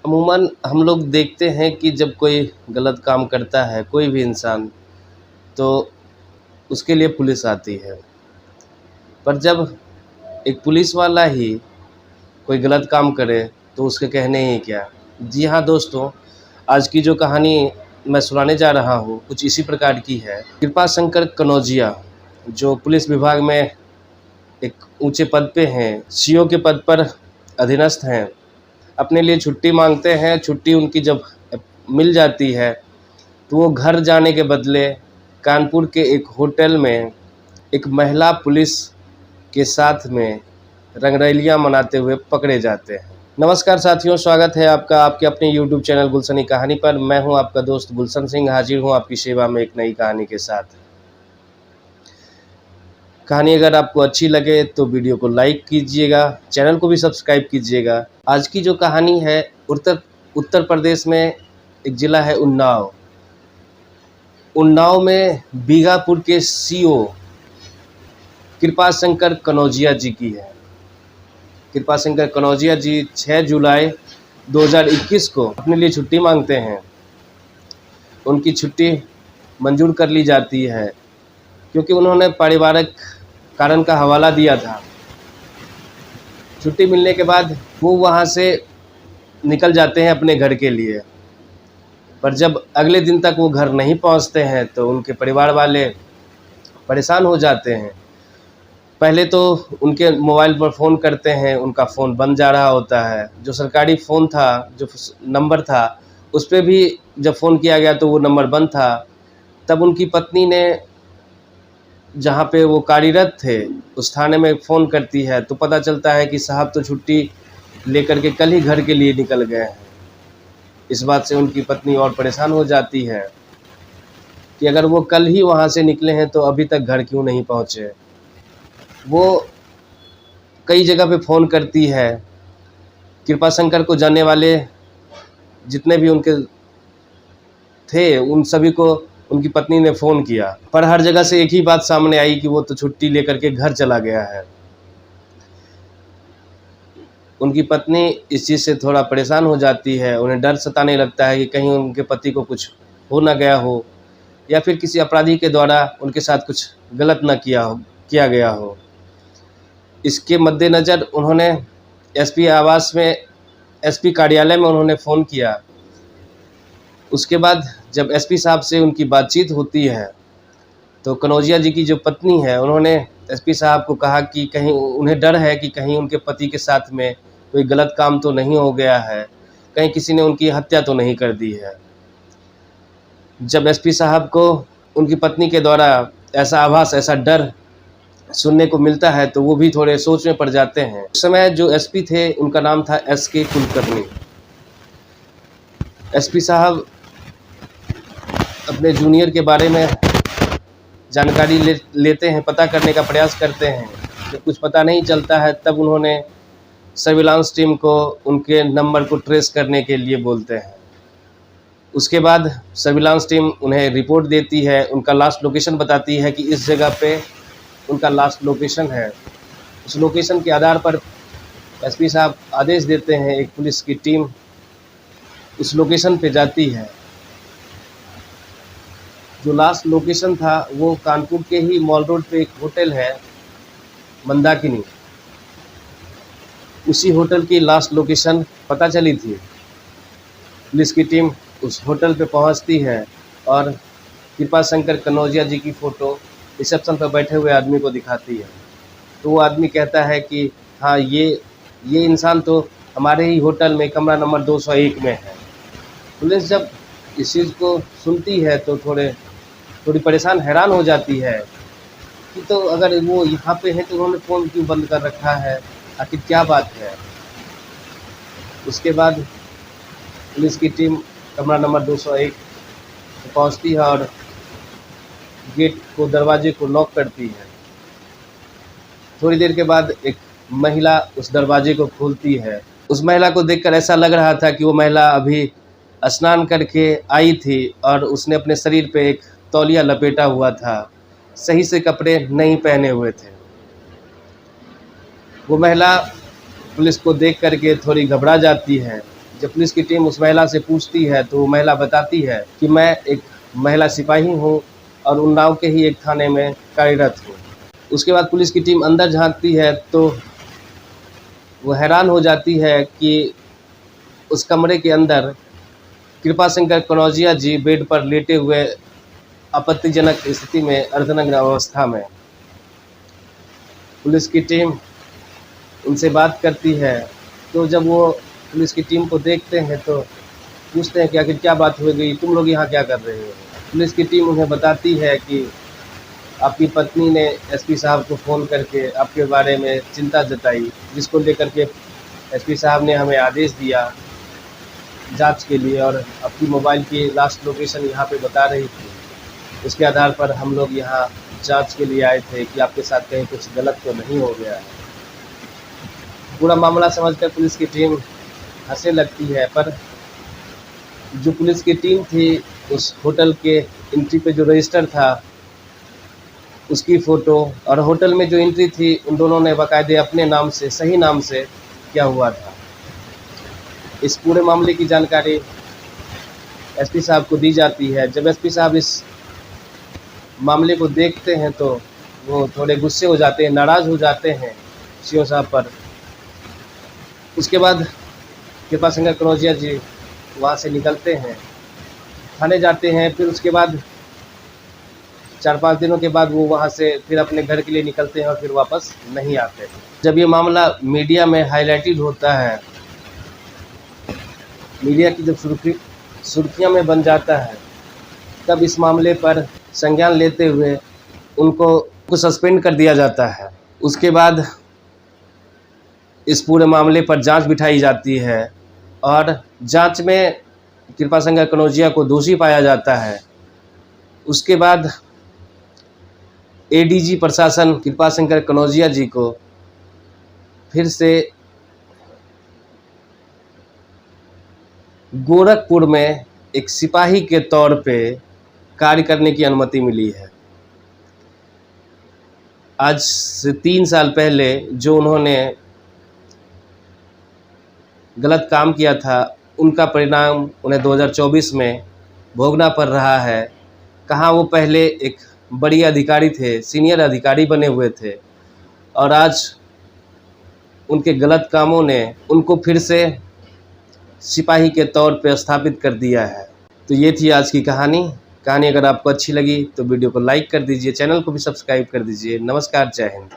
अमूमन हम लोग देखते हैं कि जब कोई गलत काम करता है कोई भी इंसान, तो उसके लिए पुलिस आती है। पर जब एक पुलिस वाला ही कोई गलत काम करे तो उसके कहने ही क्या। जी हाँ दोस्तों, आज की जो कहानी मैं सुनाने जा रहा हूँ कुछ इसी प्रकार की है। कृपा शंकर कनौजिया जो पुलिस विभाग में एक ऊंचे पद पे हैं, सीओ के पद पर अधीनस्थ हैं, अपने लिए छुट्टी मांगते हैं। छुट्टी उनकी जब मिल जाती है तो वो घर जाने के बदले कानपुर के एक होटल में एक महिला पुलिस के साथ में रंगरलियां मनाते हुए पकड़े जाते हैं। नमस्कार साथियों, स्वागत है आपका आपके अपने यूट्यूब चैनल गुलशनी कहानी पर। मैं हूं आपका दोस्त गुलशन सिंह, हाजिर हूं आपकी सेवा में एक नई कहानी के साथ। कहानी अगर आपको अच्छी लगे तो वीडियो को लाइक कीजिएगा, चैनल को भी सब्सक्राइब कीजिएगा। आज की जो कहानी है उत्तर प्रदेश में एक ज़िला है उन्नाव। उन्नाव में बीघापुर के सीओ कृपा शंकर कनौजिया जी की है। कृपा शंकर कनौजिया जी 6 जुलाई 2021 को अपने लिए छुट्टी मांगते हैं। उनकी छुट्टी मंजूर कर ली जाती है क्योंकि उन्होंने पारिवारिक कारण का हवाला दिया था। छुट्टी मिलने के बाद वो वहाँ से निकल जाते हैं अपने घर के लिए। पर जब अगले दिन तक वो घर नहीं पहुँचते हैं तो उनके परिवार वाले परेशान हो जाते हैं। पहले तो उनके मोबाइल पर फ़ोन करते हैं, उनका फ़ोन बंद जा रहा होता है। जो सरकारी फ़ोन था, जो नंबर था, उस पे भी जब फ़ोन किया गया तो वो नंबर बंद था। तब उनकी पत्नी ने जहाँ पे वो कार्यरत थे उस थाने में फ़ोन करती है तो पता चलता है कि साहब तो छुट्टी लेकर के कल ही घर के लिए निकल गए हैं। इस बात से उनकी पत्नी और परेशान हो जाती है कि अगर वो कल ही वहाँ से निकले हैं तो अभी तक घर क्यों नहीं पहुँचे। वो कई जगह पे फ़ोन करती है। कृपा शंकर को जानने वाले जितने भी उनके थे उन सभी को उनकी पत्नी ने फ़ोन किया, पर हर जगह से एक ही बात सामने आई कि वो तो छुट्टी लेकर के घर चला गया है। उनकी पत्नी इस चीज़ से थोड़ा परेशान हो जाती है। उन्हें डर सताने लगता है कि कहीं उनके पति को कुछ हो ना गया हो या फिर किसी अपराधी के द्वारा उनके साथ कुछ गलत ना किया गया हो। इसके मद्देनज़र उन्होंने एसपी कार्यालय में उन्होंने फ़ोन किया। उसके बाद जब एसपी साहब से उनकी बातचीत होती है तो कनौजिया जी की जो पत्नी है उन्होंने एसपी साहब को कहा कि कहीं उन्हें डर है कि कहीं उनके पति के साथ में कोई गलत काम तो नहीं हो गया है, कहीं किसी ने उनकी हत्या तो नहीं कर दी है। जब एसपी साहब को उनकी पत्नी के द्वारा ऐसा आभास, ऐसा डर सुनने को मिलता है तो वो भी थोड़े सोच में पड़ जाते हैं। उस समय जो एसपी थे उनका नाम था एसके कुलकर्णी। एसपी साहब अपने जूनियर के बारे में जानकारी लेते हैं, पता करने का प्रयास करते हैं। जब कुछ पता नहीं चलता है तब उन्होंने सर्विलांस टीम को उनके नंबर को ट्रेस करने के लिए बोलते हैं। उसके बाद सर्विलांस टीम उन्हें रिपोर्ट देती है, उनका लास्ट लोकेशन बताती है कि इस जगह पे उनका लास्ट लोकेशन है। उस लोकेशन के आधार पर एसपी साहब आदेश देते हैं, एक पुलिस की टीम उस लोकेशन पे जाती है। जो लास्ट लोकेशन था वो कानपुर के ही मॉल रोड पे एक होटल है मंदाकिनी, उसी होटल की लास्ट लोकेशन पता चली थी। पुलिस की टीम उस होटल पे पहुंचती है और कृपा शंकर कनौजिया जी की फ़ोटो रिसेप्शन पर बैठे हुए आदमी को दिखाती है। तो वो आदमी कहता है कि हाँ, ये इंसान तो हमारे ही होटल में कमरा नंबर 201 में है। पुलिस जब इस चीज़ को सुनती है तो थोड़ी परेशान, हैरान हो जाती है कि तो अगर वो यहाँ पे है तो उन्होंने फ़ोन क्यों बंद कर रखा है, आखिर क्या बात है। उसके बाद पुलिस की टीम कमरा नंबर 201 पहुँचती है और दरवाजे को लॉक करती है। थोड़ी देर के बाद एक महिला उस दरवाजे को खोलती है। उस महिला को देखकर ऐसा लग रहा था कि वो महिला अभी स्नान करके आई थी और उसने अपने शरीर पे एक तौलिया लपेटा हुआ था, सही से कपड़े नहीं पहने हुए थे। वो महिला पुलिस को देख करके थोड़ी घबरा जाती है। जब पुलिस की टीम उस महिला से पूछती है तो वो महिला बताती है कि मैं एक महिला सिपाही हूँ और उन्नाव के ही एक थाने में कार्यरत हूँ। उसके बाद पुलिस की टीम अंदर झांकती है तो वो हैरान हो जाती है कि उस कमरे के अंदर कृपाशंकर कनौजिया जी बेड पर लेटे हुए आपत्तिजनक स्थिति में अर्धनग्न अवस्था में। पुलिस की टीम उनसे बात करती है तो जब वो पुलिस की टीम को देखते हैं तो पूछते हैं कि आखिर क्या बात हो गई, तुम लोग यहाँ क्या कर रहे हो। पुलिस की टीम उन्हें बताती है कि आपकी पत्नी ने एसपी साहब को फ़ोन करके आपके बारे में चिंता जताई, जिसको लेकर के एसपी साहब ने हमें आदेश दिया जांच के लिए और आपकी मोबाइल की लास्ट लोकेशन यहाँ पे बता रही थी। उसके आधार पर हम लोग यहाँ जांच के लिए आए थे कि आपके साथ कहीं कुछ गलत तो नहीं हो गया है। पूरा मामला समझकर पुलिस की टीम हंसने लगती है, पर जो पुलिस की टीम थी उस होटल के एंट्री पे जो रजिस्टर था उसकी फ़ोटो और होटल में जो एंट्री थी उन दोनों ने बाकायदे अपने नाम से, सही नाम से किया हुआ था। इस पूरे मामले की जानकारी एसपी साहब को दी जाती है। जब एसपी साहब इस मामले को देखते हैं तो वो थोड़े गुस्से हो जाते हैं, नाराज़ हो जाते हैं सीओ साहब पर। उसके बाद कृपाशंकर कनौजिया जी वहाँ से निकलते हैं, थाने जाते हैं। फिर उसके बाद 4-5 दिनों के बाद वो वहाँ से फिर अपने घर के लिए निकलते हैं और फिर वापस नहीं आते। जब ये मामला मीडिया में हाईलाइटेड होता है, मीडिया की जब सुर्खियाँ में बन जाता है, तब इस मामले पर संज्ञान लेते हुए उनको सस्पेंड कर दिया जाता है। उसके बाद इस पूरे मामले पर जांच बिठाई जाती है और जांच में कृपाशंकर कनौजिया को दोषी पाया जाता है। उसके बाद एडीजी प्रशासन कृपाशंकर कनौजिया जी को फिर से गोरखपुर में एक सिपाही के तौर पे कार्य करने की अनुमति मिली है। आज से 3 साल पहले जो उन्होंने गलत काम किया था उनका परिणाम उन्हें 2024 में भोगना पड़ रहा है। कहाँ वो पहले एक बड़ी अधिकारी थे, सीनियर अधिकारी बने हुए थे और आज उनके गलत कामों ने उनको फिर से सिपाही के तौर पे स्थापित कर दिया है। तो ये थी आज की कहानी। अगर आपको अच्छी लगी तो वीडियो को लाइक कर दीजिए, चैनल को भी सब्सक्राइब कर दीजिए। नमस्कार, जय हिंद।